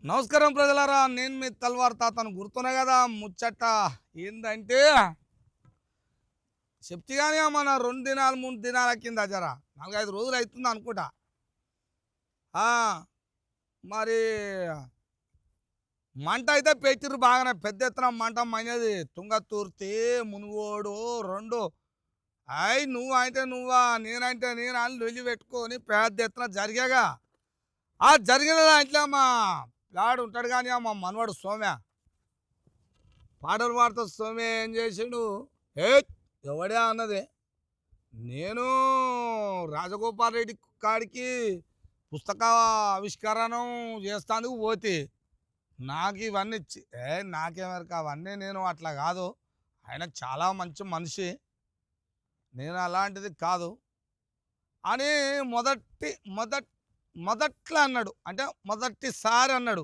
నమస్కారం ప్రజలారా, నేను మీ తల్వార్ తాతను గుర్తున్నా కదా. ముచ్చట ఏందంటే చెప్తిగానే మన 2 దినాలు 3 దినాల కింద జర 4 5 రోజులు అవుతుంది అనుకుంటా. ఆ, మరి మంట అయితే పెట్టిర్రు బాగానే పెద్ద ఎత్తున మంట మనేది తుంగతుర్తి మునుగోడు రెండు. నువ్వు అంటే నువ్వా నేనంటే నేను అని లొల్లి పెట్టుకొని పెద్ద ఎత్తున జరిగాగా. ఆ జరిగిన దాంట్లో మా పిల్లాడు ఉంటాడు కానీ మా మనవాడు సోమ్య పాటలు పాడుతూ సోమ్య ఏం చేసిండు. ఏ ఎవడే అన్నది. నేను రాజగోపాల్ రెడ్డి కాడికి పుస్తక ఆవిష్కరణ చేస్తానికి పోతే నాకు ఇవన్నీ నాకేమరకు అవన్నీ నేను అట్లా కాదు. ఆయన చాలా మంచి మనిషి, నేను అలాంటిది కాదు అని మొదట్లో అన్నాడు. అంటే మొదటిసారి అన్నాడు.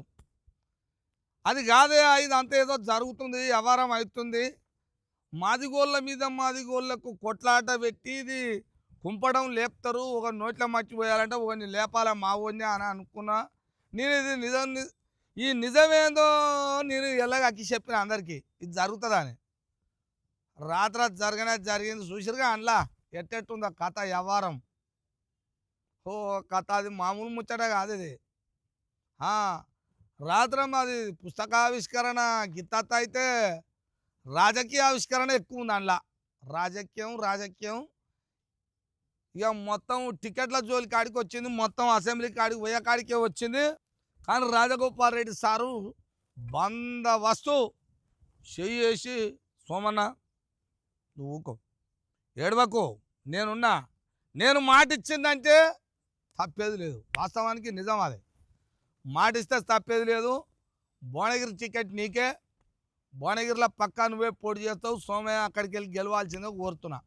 అది కాదే, ఇదంతా ఏదో జరుగుతుంది, వ్యవహారం అవుతుంది, మాదిగోళ్ళ మీద మాదిగోళ్ళకు కొట్లాట పెట్టి ఇది కుంపడం లేపుతారు, ఒక నోట్ల మర్చిపోయాలంటే ఒకరిని లేపాలా మా ఊరిని అని అనుకున్నా. నేను ఇది ఈ నిజమేందో నేను ఎలాగ అక్కి చెప్పిన అందరికీ ఇది జరుగుతుందని. రాత్రి జరిగింది చూసిరుగా. అందులో ఎట్టెట్టుందో కథ వ్యవహారం. ఓ కథ అది మామూలు ముచ్చట కాదు ఇది. రాత్రి అది పుస్తకావిష్కరణ గిత్తత్త అయితే రాజకీయ ఆవిష్కరణ ఎక్కువ ఉంది అందులో. రాజకీయం ఇక మొత్తం టికెట్ల జోలి కాడికి వచ్చింది, మొత్తం అసెంబ్లీ కాడికి పోయే కాడికే వచ్చింది. కానీ రాజగోపాల్ రెడ్డి సారు బందవస్తు చెయ్యేసి, సోమన్న నువ్వు ఊకో, ఏడవకు, నేనున్నా, నేను మాట ఇచ్చిందంటే తప్పేది లేదు. వాస్తవానికి నిజం అది. మాట ఇస్తే తప్పేది లేదు. భువనగిరి టికెట్ నీకే, భువనగిరిలో పక్కా నువ్వే పోటీ చేస్తావు. సోమయ్య అక్కడికి వెళ్ళి గెలవాల్సిందే కోరుతున్నా.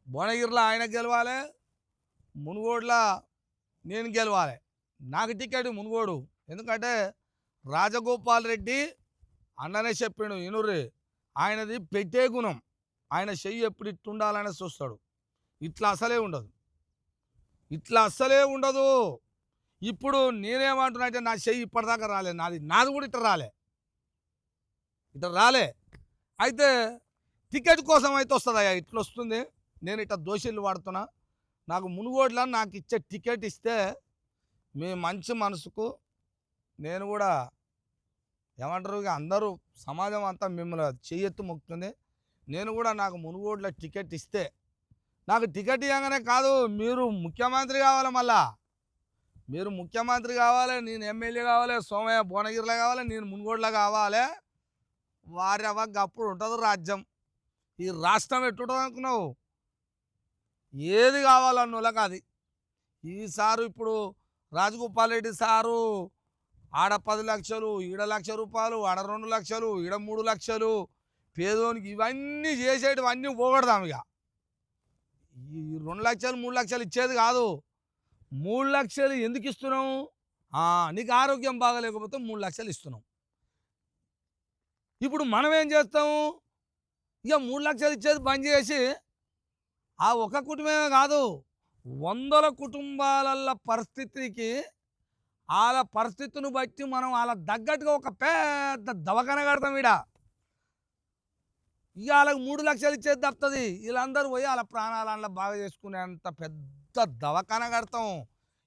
భువనగిరిలో ఆయన గెలవాలి, మునుగోడులో నేను గెలవాలి. నాకు టికెట్ మునుగోడు. ఎందుకంటే రాజగోపాల్ రెడ్డి అన్ననే చెప్పిండు, ఇనుర్రి ఆయనది పెట్టే గుణం. ఆయన చెయ్యి ఎప్పుడు ఇట్టుండాలనే చూస్తాడు, ఇట్లా అసలే ఉండదు. ఇప్పుడు నేనేమంటున్నా అంటే నా చెయ్యి ఇప్పటిదాకా రాలే, నాది కూడా ఇట్లా రాలే. అయితే టికెట్ కోసం అయితే వస్తుందయ్యా, ఇట్లా వస్తుంది. నేను ఇట్లా దోషులు వాడుతున్నా. నాకు మునుగోడులో నాకు ఇచ్చే టికెట్ ఇస్తే మీ మంచి మనసుకు నేను కూడా ఏమంటారు, ఇక అందరూ సమాజం అంతా మిమ్మల్ని చెయ్యెత్తు మొక్కుతుంది. నేను కూడా నాకు మునుగోడులో టికెట్ ఇస్తే, నాకు టికెట్ ఇవ్వగానే కాదు, మీరు ముఖ్యమంత్రి కావాలి, మళ్ళా మీరు ముఖ్యమంత్రి కావాలి, నేను ఎమ్మెల్యే కావాలి, సోమయ్య భువనగిరిలో కావాలి, నేను మునుగోడులో కావాలి. వారి అవ్వకి అప్పుడు ఉంటుంది రాజ్యం. ఈ రాష్ట్రం ఎట్టుంటుంది అనుకున్నావు? ఏది కావాలన్నోళ్ళకి అది. ఈసారు ఇప్పుడు రాజగోపాల్ రెడ్డి సారు ఆడ 10 లక్షలు, ఈడ ₹1,00,000, ఆడ 2 లక్షలు, ఈడ 3 లక్షలు, పేదోనికి ఇవన్నీ చేసేటివన్నీ పోగొడదాం. ఇక ఈ 2 లక్షలు 3 లక్షలు ఇచ్చేది కాదు. 3 లక్షలు ఎందుకు ఇస్తున్నాం? నీకు ఆరోగ్యం బాగాలేకపోతే 3 లక్షలు ఇస్తున్నాం. ఇప్పుడు మనం ఏం చేస్తాము? ఇక 3 లక్షలు ఇచ్చేది బంద్ చేసి, ఆ ఒక కుటుంబమే కాదు, 100 కుటుంబాల పరిస్థితికి, వాళ్ళ పరిస్థితిని బట్టి మనం వాళ్ళ తగ్గట్టుగా ఒక పెద్ద దవాఖాన కడతాం. ఇక వాళ్ళకి 3 లక్షలు ఇచ్చేది తప్పుతుంది. వీళ్ళందరూ పోయి వాళ్ళ ప్రాణాలను బాగా చేసుకునేంత పెద్ద దవాఖాన కడతాం.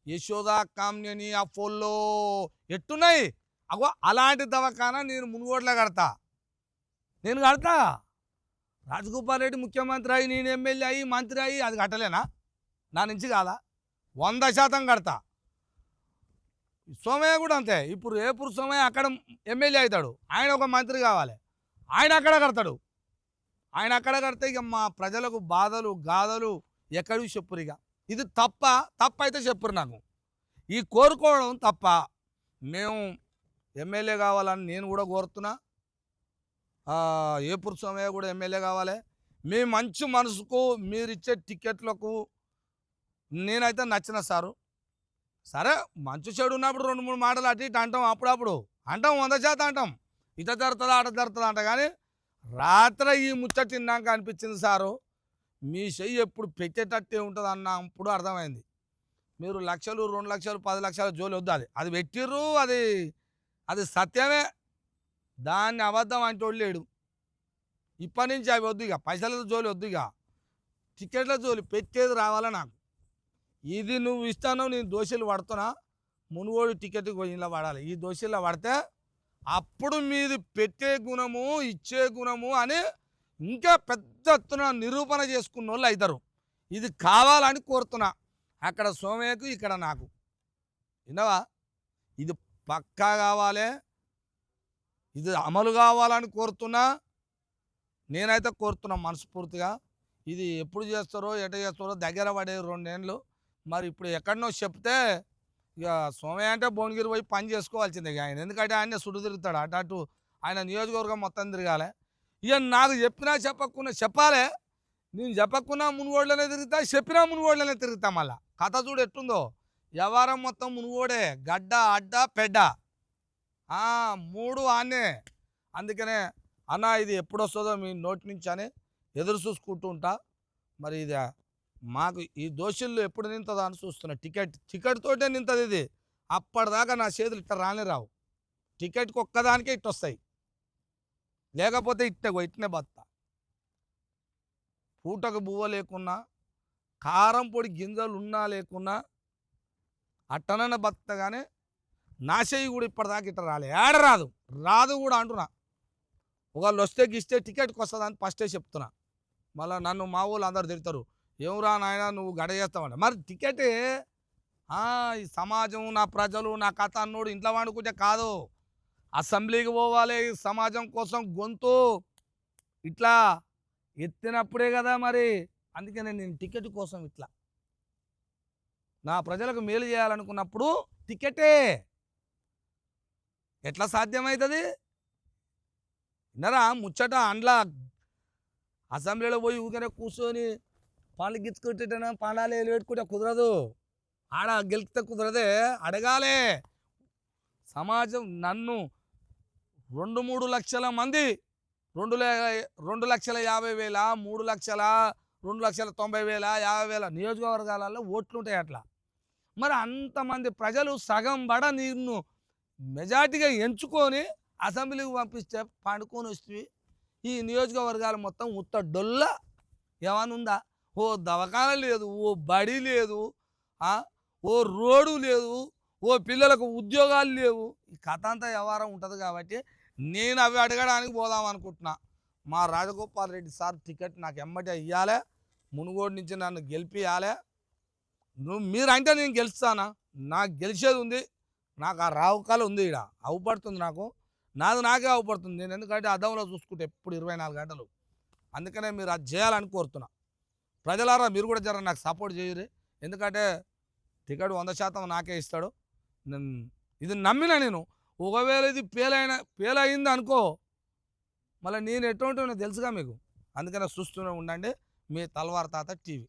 యశోద, కామ్యని, అపోలో ఎట్టున్నాయి అగో అలాంటి దవాఖాన నేను మునుగోడులో కడతా. రాజగోపాల్ రెడ్డి ముఖ్యమంత్రి అయ్యి, నేను ఎమ్మెల్యే అయ్యి, మంత్రి అయ్యి అది కట్టలేనా? నా నుంచి కాదా? 100% కడతా. సోమయ్య కూడా అంతే. ఇప్పుడు రేపు సోమయ్య అక్కడ ఎమ్మెల్యే అవుతాడు, ఆయన ఒక మంత్రి కావాలి, ఆయన అక్కడ కడతాడు. ఆయన అక్కడ కడితే ఇక మా ప్రజలకు బాధలు గాథలు ఎక్కడికి చెప్పురు. ఇక ఇది తప్ప అయితే చెప్పురు. నాకు ఈ కోరుకోవడం తప్ప. మేము ఎమ్మెల్యే కావాలని నేను కూడా కోరుతున్నా. ఏపూరు సోమయ్య కూడా ఎమ్మెల్యే కావాలి. మీ మంచి మనసుకు మీరు ఇచ్చే టికెట్లకు నేనైతే నచ్చిన సారు. సరే, మంచి చెడు ఉన్నప్పుడు 2-3 మాటలు అటు ఇటు అంటాం, అప్పుడప్పుడు అంటాం, 100% అంటాం, ఇట జరుగుతుందా అట జరుగుతుందా అంట. కానీ రాత్రి ఈ ముచ్చట తిన్నాక అనిపించింది సారు, మీ చెయ్యి ఎప్పుడు పెట్టేటట్టే ఉంటుంది అన్నప్పుడు అర్థమైంది. మీరు లక్షలు 2 లక్షలు 10 లక్షల జోలి వద్దు. అది పెట్టిర్రు, అది అది సత్యమే. దాన్ని అబద్ధం అంటోడు లేడు. ఇప్పటి నుంచి అవి వద్దు, ఇక పైసల జోలి వద్దు, ఇక టికెట్ల జోలి పెట్టేది రావాలా నాకు. ఇది నువ్వు ఇస్తాను, నేను దోషులు పడుతున్నా, మునుగోడు టికెట్కి పోయి ఇలా పడాలి. ఈ దోషుల్లో పడితే అప్పుడు మీది పెట్టే గుణము ఇచ్చే గుణము అని ఇంకా పెద్ద ఎత్తున నిరూపణ చేసుకున్న వాళ్ళు అవుతారు. ఇది కావాలని కోరుతున్నా, అక్కడ సోమయ్యకు ఇక్కడ నాకు. విన్నావా? ఇది పక్కా కావాలి, ఇది అమలు కావాలని కోరుతున్నా. నేనైతే కోరుతున్నా మనస్ఫూర్తిగా. ఇది ఎప్పుడు చేస్తారో ఎట చేస్తారో దగ్గర పడే 2 ఏళ్ళు. మరి ఇప్పుడు ఎక్కడనో చెప్తే ఇక సోమయ్య అంటే భువనగిరి పోయి పని చేసుకోవాల్సిందే ఇక ఆయన. ఎందుకంటే ఆయన సుడు తిరుగుతాడు అటు అటు, ఆయన నియోజకవర్గం మొత్తం తిరగాలి. ఇక నాకు చెప్పినా చెప్పకున్నా చెప్పాలి. నేను చెప్పకున్నా మునుగోడులోనే తిరుగుతా, చెప్పినా మునుగోడులోనే తిరుగుతా. మళ్ళా కథ చూడు ఎట్టుందో. వ్యవహారం మొత్తం మునుగోడే, గడ్డ అడ్డ పెడ్డ 3 ఆనే. అందుకనే అన్న ఇది ఎప్పుడు వస్తుందో మీ నోటి నుంచి అని ఎదురు చూసుకుంటూ ఉంటా. మరి ఇది మాకు ఈ దోషుల్లో ఎప్పుడు నింతుందో అని చూస్తున్నా. టికెట్ తోటే నింతది ఇది. అప్పటిదాకా నా చేతులు ఇట్ట రాని రావు. టికెట్కి ఒక్కదానికే ఇట్టు వస్తాయి, లేకపోతే ఇట్నే బత్తా. పూటకు బువ్వ లేకున్నా, కారం పొడి గింజలు ఉన్నా లేకున్నా అట్టనన్న బత్త. కానీ నా చెయ్యి కూడా ఇప్పటిదాకా ఇట్ట రాలే, ఏడ రాదు కూడా అంటున్నా. ఒకళ్ళు వస్తే గిస్తే టికెట్కి వస్తుందని ఫస్టే చెప్తున్నా. మళ్ళీ నన్ను మా వాళ్ళు అందరు తిడతారు, ఏమరా నాయన నువ్వు గడ చేస్తావంట. మరి టికెటే ఈ సమాజం, నా ప్రజలు, నా కథ అన్నోడు ఇంట్లో వాడుకుంటే కాదు. అసెంబ్లీకి పోవాలి, సమాజం కోసం గొంతు ఇట్లా ఎత్తినప్పుడే కదా మరి. అందుకనే నేను టికెట్ కోసం ఇట్లా నా ప్రజలకు మేలు చేయాలనుకున్నప్పుడు టికెటే. ఎట్లా సాధ్యమవుతుంది? విన్నరా ముచ్చట? అండ్లా అసెంబ్లీలో పోయి ఊరికనే కూర్చొని పాలు గిచ్చుకుంటే పాలాలు పెట్టుకుంటే కుదరదు. ఆడ గెలిస్తే కుదరదే, అడగాలే. సమాజం నన్ను 2-3 లక్షల మంది, 2,50,000, 3 లక్షల, 2,90,000, 50,000 నియోజకవర్గాలలో ఓట్లు ఉంటాయి అట్లా. మరి అంతమంది ప్రజలు సగం బడ నిన్ను మెజార్టీగా ఎంచుకొని అసెంబ్లీకి పంపిస్తే పండుకొని వస్తే ఈ నియోజకవర్గాలు మొత్తం ఉత్త డొల్ల ఏమనుందా? ఓ దవాఖాన లేదు, ఓ బడి లేదు, ఓ రోడ్డు లేదు, ఓ పిల్లలకు ఉద్యోగాలు లేవు. ఈ కథ అంతా వ్యవహారం ఉంటుంది. కాబట్టి నేను అవి అడగడానికి పోదాం అనుకుంటున్నా. మా రాజగోపాల్ రెడ్డి సార్ టికెట్ నాకు ఎమ్మటే ఇవ్వాలి, మునుగోడు నుంచి నన్ను గెలిపియాలి. మీరంటే నేను గెలుస్తానా? నాకు గెలిచేది ఉంది, నాకు ఆ రావుకాలు ఉంది, ఇక్కడ అవుపడుతుంది, నాకే అవుపడుతుంది. నేను ఎందుకంటే అద్దంలో చూసుకుంటే ఎప్పుడు 24 గంటలు. అందుకనే మీరు అది చేయాలని కోరుతున్నా. ప్రజలారా మీరు కూడా జర నాకు సపోర్ట్ చేయరు. ఎందుకంటే టికెట్ 100% నాకే ఇస్తాడు. ఇది నమ్మినా నేను. ఒకవేళ ఇది ఫెయిల్ అయింది అనుకో, మళ్ళీ నేను ఎటువంటి తెలుసుగా మీకు. అందుకనే చూస్తూనే ఉండండి మీ తల్వార్ తాత టీవీ.